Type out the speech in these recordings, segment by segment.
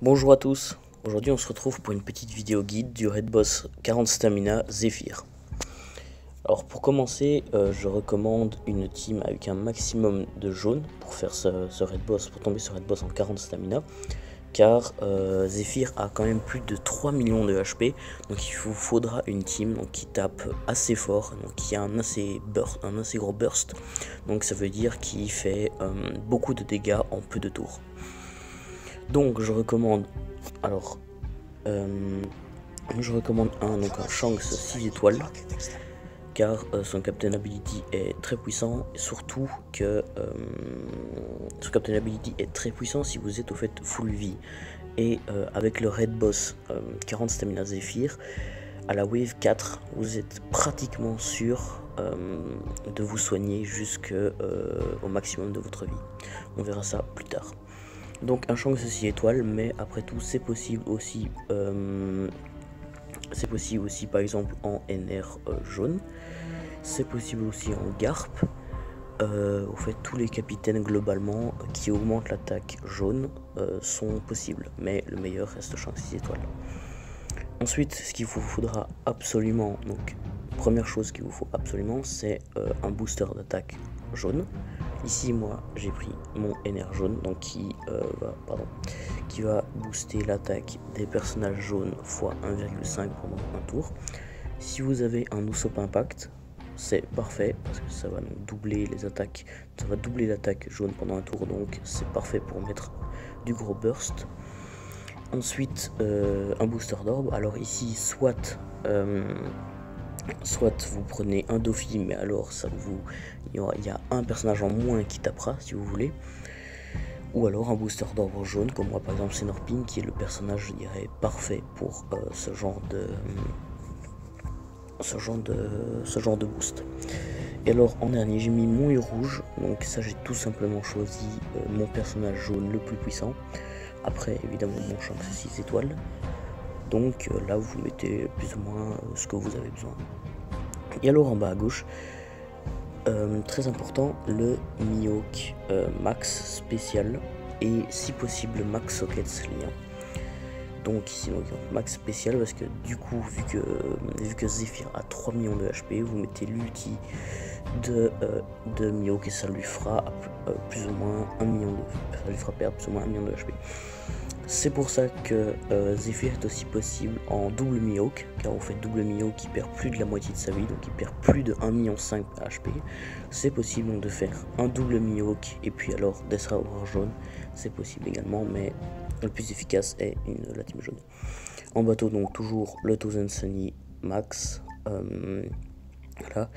Bonjour à tous, aujourd'hui on se retrouve pour une petite vidéo guide du Red Boss 40 Stamina Zephyr. Alors pour commencer, je recommande une team avec un maximum de jaune pour faire ce Red Boss, pour tomber sur Red Boss en 40 Stamina. Car Zephyr a quand même plus de 3 millions de HP, donc il vous faudra une team donc, qui tape assez fort, donc qui a un assez gros burst, donc ça veut dire qu'il fait beaucoup de dégâts en peu de tours. Donc je recommande donc un Shanks 6 étoiles car son Captain Ability est très puissant, et surtout que son Captain Ability est très puissant si vous êtes au fait full vie. Et avec le Red Boss 40 Stamina Zephyr, à la Wave 4, vous êtes pratiquement sûr de vous soigner jusqu'au maximum de votre vie. On verra ça plus tard. Donc un Shanks 6 étoiles, mais après tout c'est possible aussi par exemple en NR jaune, c'est possible aussi en Garp. Au fait tous les capitaines globalement qui augmentent l'attaque jaune sont possibles, mais le meilleur reste Shanks 6 étoiles. Ensuite ce qu'il vous faudra absolument, donc première chose qu'il vous faut absolument, c'est un booster d'attaque jaune. Ici moi j'ai pris mon NR jaune, donc qui va booster l'attaque des personnages jaunes x 1,5 pendant un tour. Si vous avez un Usopp Impact, c'est parfait parce que ça va donc doubler les attaques, ça va doubler l'attaque jaune pendant un tour, donc c'est parfait pour mettre du gros burst. Ensuite un booster d'orbe. Alors ici soit vous prenez un Doffy, mais alors il y a un personnage en moins qui tapera si vous voulez, ou alors un booster d'orbe jaune comme moi par exemple Senorpin, qui est le personnage je dirais parfait pour ce genre de boost. Et alors en dernier j'ai mis mon œil rouge, donc ça j'ai tout simplement choisi mon personnage jaune le plus puissant, après évidemment mon Shanks 6 étoiles. Donc là vous mettez plus ou moins ce que vous avez besoin. Et alors en bas à gauche, très important, le Mihawk max spécial et si possible max sockets lien. Donc ici donc, max spécial parce que du coup vu que Zephyr a 3 millions de HP, vous mettez l'ulti de Mihawk et ça lui fera plus ou moins 1 million ça lui fera perdre plus ou moins 1 million de HP. C'est pour ça que Zephyr est aussi possible en double Mihawk, car vous faites double Mihawk qui perd plus de la moitié de sa vie, donc il perd plus de 1,5 million HP. C'est possible donc de faire un double Mihawk et puis alors Death Rower jaune, c'est possible également, mais le plus efficace est la team jaune. En bateau donc toujours le Thousand Sunny max. Voilà.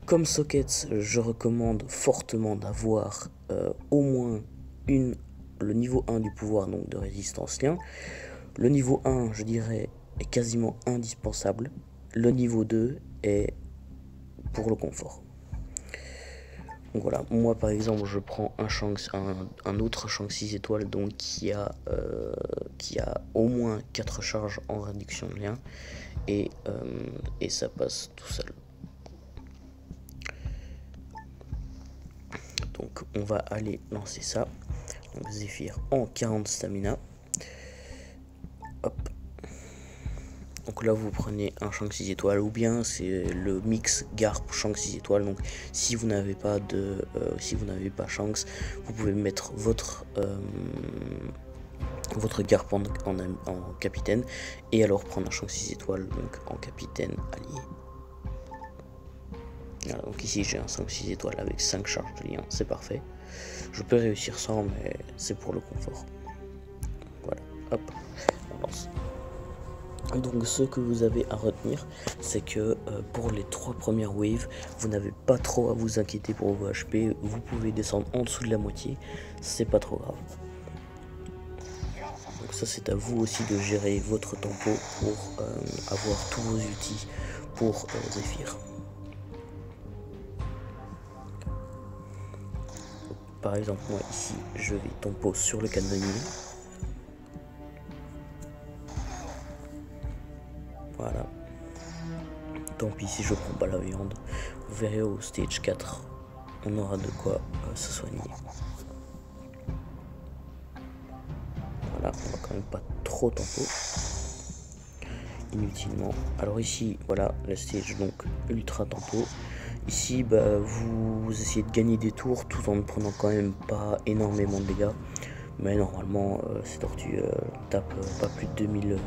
Comme sockets, je recommande fortement d'avoir au moins le niveau 1 du pouvoir donc de résistance lien. Le niveau 1 je dirais est quasiment indispensable. Le niveau 2 est pour le confort. Donc voilà, moi par exemple je prends un autre Shanks 6 étoiles donc qui a au moins 4 charges en réduction de lien et ça passe tout seul. Donc on va aller lancer ça. Donc Zephyr en 40 stamina. Hop. Donc là vous prenez un Shanks 6 étoiles ou bien c'est le mix Garp Shanks 6 étoiles. Donc si vous n'avez pas Shanks, vous pouvez mettre votre Garp en capitaine et alors prendre un Shanks 6 étoiles donc en capitaine allié. Voilà, donc ici j'ai un 5-6 étoiles avec 5 charges de lien, c'est parfait. Je peux réussir sans, mais c'est pour le confort. Voilà, hop, on lance. Donc ce que vous avez à retenir, c'est que pour les 3 premières waves, vous n'avez pas trop à vous inquiéter pour vos HP. Vous pouvez descendre en dessous de la moitié, c'est pas trop grave. Donc ça c'est à vous aussi de gérer votre tempo pour avoir tous vos outils pour Zephyr. Par exemple, moi ici, je vais tempo sur le canonnier. Voilà. Tant pis si je prends pas la viande. Vous verrez au stage 4, on aura de quoi se soigner. Voilà, on va quand même pas trop tempo inutilement. Alors ici, voilà, le stage donc ultra tempo. Ici, bah, vous essayez de gagner des tours tout en ne prenant quand même pas énormément de dégâts. Mais normalement, ces tortues tapent pas plus de 2000,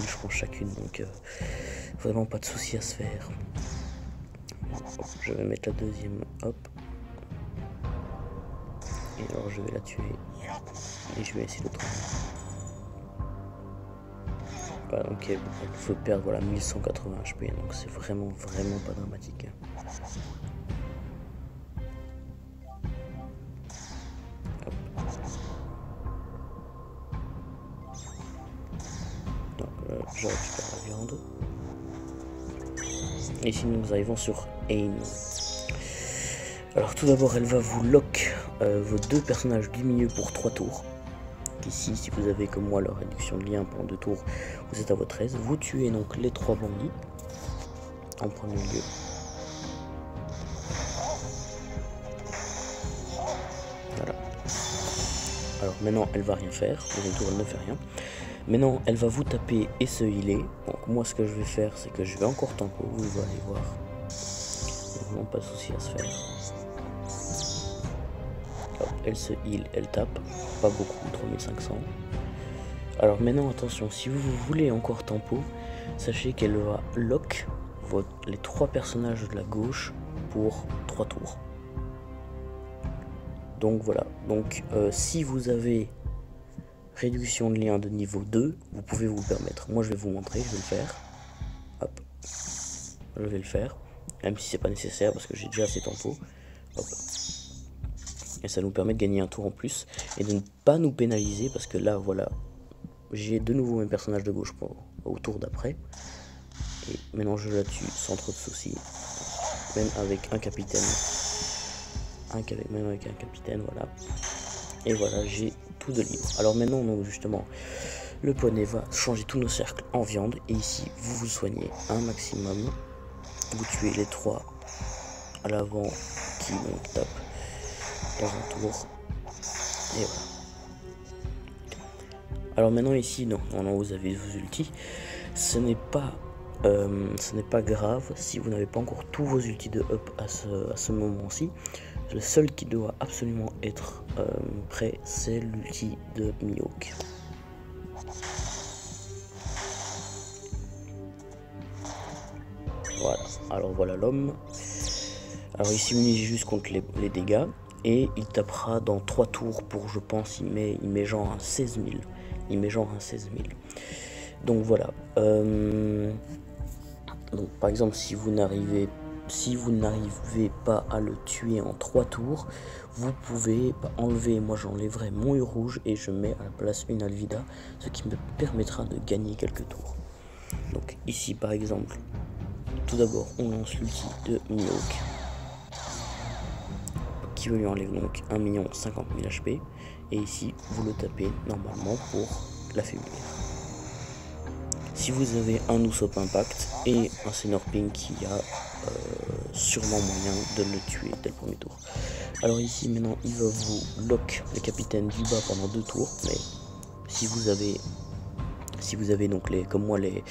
je pense chacune, donc vraiment pas de souci à se faire. Hop, je vais mettre la deuxième, hop. Et alors je vais la tuer et je vais essayer l'autre. Voilà, donc il faut perdre voilà 1180 HP, donc c'est vraiment pas dramatique. Hop. Donc je récupère la viande. Et ici nous arrivons sur Ain. Alors tout d'abord elle va vous lock vos deux personnages du milieu pour 3 tours. Ici, si vous avez comme moi la réduction de lien pendant 2 tours, vous êtes à votre aise. Vous tuez donc les 3 bandits en premier lieu. Voilà. Alors maintenant, elle va rien faire. Deuxième tour, elle ne fait rien. Maintenant, elle va vous taper et se healer. Donc moi, ce que je vais faire, c'est que je vais encore tempo. Vous allez voir. Vraiment pas de souci à se faire. Hop, elle se heal, elle tape. Pas beaucoup, 3500. Alors maintenant attention, si vous voulez encore tempo, sachez qu'elle va lock les 3 personnages de la gauche pour 3 tours. Donc voilà, donc si vous avez réduction de lien de niveau 2, vous pouvez vous le permettre. Moi je vais vous montrer, je vais le faire. Hop, je vais le faire, même si c'est pas nécessaire parce que j'ai déjà assez tempo. Hop. Et ça nous permet de gagner un tour en plus et de ne pas nous pénaliser parce que là voilà, j'ai de nouveau mes personnages de gauche au tour d'après. Et maintenant je la tue sans trop de soucis. Même avec un capitaine. Même avec un capitaine, voilà. Et voilà, j'ai tout de libre. Alors maintenant, donc, justement, le poney va changer tous nos cercles en viande. Et ici, vous vous soignez un maximum. Vous tuez les 3 à l'avant qui donc tapent dans un tour. Et voilà. Alors maintenant ici, non, vous avez vos ultis. Ce n'est pas grave si vous n'avez pas encore tous vos ultis de up à ce moment-ci. Le seul qui doit absolument être prêt, c'est l'ulti de Mihawk. Voilà, alors voilà l'homme. Alors ici, il mise juste contre les dégâts. Et il tapera dans 3 tours pour, je pense, il met genre un 16 000. Il met genre un 16 000. Donc voilà. Donc par exemple, si vous n'arrivez pas à le tuer en 3 tours, vous pouvez enlever, moi j'enlèverai mon U rouge et je mets à la place une Alvida, ce qui me permettra de gagner quelques tours. Donc ici par exemple, tout d'abord on lance l'ulti de Mihawk, qui lui enlève donc 1 50 000 HP, et ici vous le tapez normalement pour l'affaiblir. Si vous avez un Usopp Impact et un Senor Pink, il y a sûrement moyen de le tuer dès le premier tour. Alors ici maintenant il va vous lock le capitaine du bas pendant 2 tours, mais si vous avez donc comme moi les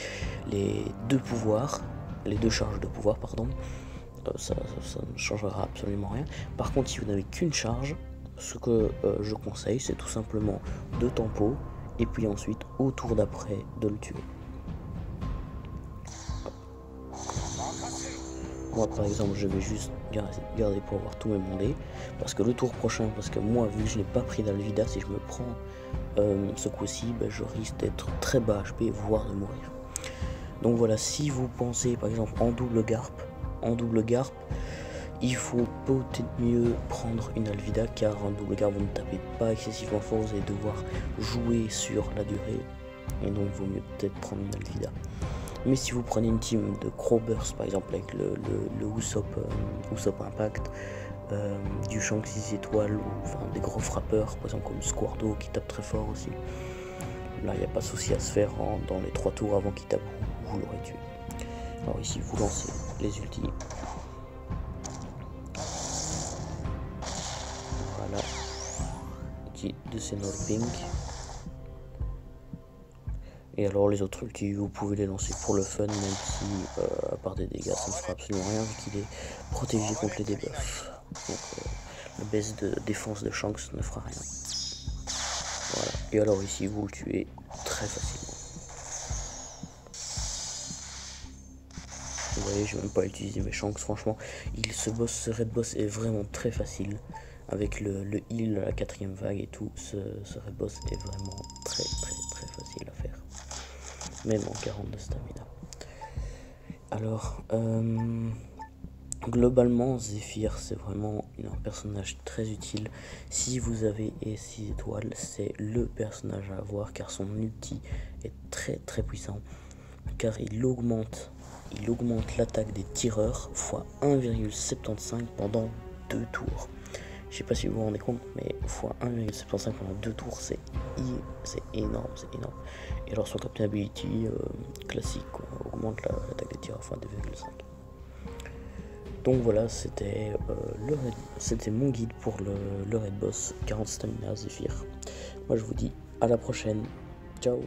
2 pouvoirs, les 2 charges de pouvoir pardon, ça ne changera absolument rien. Par contre, si vous n'avez qu'une charge, ce que je conseille, c'est tout simplement de tempo et puis ensuite au tour d'après de le tuer. Moi par exemple, je vais juste garder pour avoir tous mes bondés, parce que le tour prochain, parce que moi vu que je n'ai pas pris d'Alvida, si je me prends ce coup-ci, ben, je risque d'être très bas HP, voire de mourir. Donc voilà, si vous pensez par exemple en double garp, il faut peut-être mieux prendre une Alvida, car en double garp vous ne tapez pas excessivement fort, vous allez devoir jouer sur la durée, et donc il vaut mieux peut-être prendre une Alvida. Mais si vous prenez une team de Crowburst par exemple avec le Usopp Impact, du Shanks 6 étoiles, ou enfin des gros frappeurs par exemple comme Squardo qui tape très fort aussi, là il n'y a pas de souci à se faire dans les 3 tours avant qu'il tape, vous l'aurez tué. Alors ici vous lancez les ultis. Voilà. Outil de Senor Pink. Et alors les autres ultis, vous pouvez les lancer pour le fun, même si à part des dégâts, ça ne fera absolument rien vu qu'il est protégé contre les debuffs. Donc la baisse de défense de Shanks ne fera rien. Voilà. Et alors ici, vous le tuez très facilement. Vous voyez, je n'ai même pas utilisé mes Shanks, franchement. Ce raid boss est vraiment très facile. Avec le heal, la 4ème vague et tout, ce raid boss est vraiment très facile à faire. Même en 40 de stamina. Alors, globalement, Zephyr, c'est vraiment un personnage très utile. Si vous avez 6 étoiles, c'est le personnage à avoir car son ulti est très puissant. Car il augmente l'attaque des tireurs fois 1,75 pendant 2 tours. Je sais pas si vous vous rendez compte, mais fois 1,75 pendant 2 tours, c'est énorme, Et alors son Captain Ability classique, quoi, augmente l'attaque des tireurs fois 2,5. Donc voilà, c'était mon guide pour le raid boss 40 stamina Zephyr. Moi je vous dis à la prochaine, ciao.